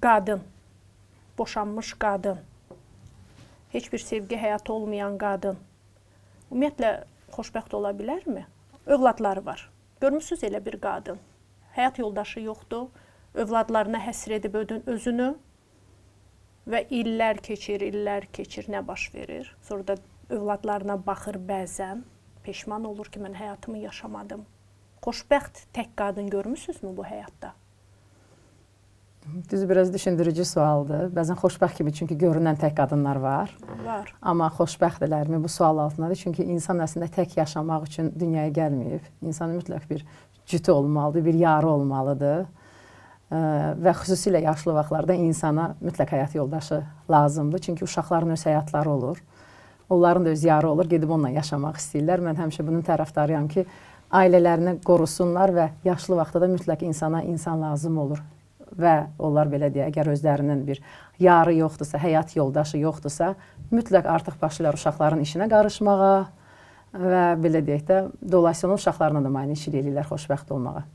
qadın, boşanmış qadın, heç bir sevgi həyatı olmayan qadın ümumiyyətlə xoşbəxt ola bilərmi? Övladları var. Görmüsünüz elə bir qadın. Həyat yoldaşı yoxdur. Övladlarına həsr edib özünü və illər keçir, nə baş verir? Sonra da övladlarına baxır bəzən, peşman olur ki, mən həyatımı yaşamadım. Xoşbəxt tək qadın görmüsünüzmü bu həyatda? Düz biraz düşündürücü sualdır. Bəzən xoşbəxt kimi, çünki görünən tək qadınlar var. Var. Amma xoşbəxtdirlərmi? Bu sual altındadır. Çünki insan əslində tək yaşamaq üçün dünyaya gəlməyib. İnsan mütləq bir cütü olmalıdır, bir yarı olmalıdır. Və xüsusilə yaşlı vaxtlarda insana mütləq həyat yoldaşı lazımdır. Çünki uşaqların öz həyatları olur. Onların da öz yarı olur, gedib onunla yaşamaq istəyirlər. Mən həmişə bunun tərəfdarıyam ki, ailələrini qorusunlar və yaşlı vaxtda da mütləq insana insan lazım olur. Və onlar belə deyə, əgər özlərinin bir yarı yoxdursa, həyat yoldaşı yoxdursa, mütləq artıq başlayırlar uşaqların işinə qarışmağa və belə deyək də, dolayısıyla uşaqlarına da mane işləyirlər xoşbəxt olmağa.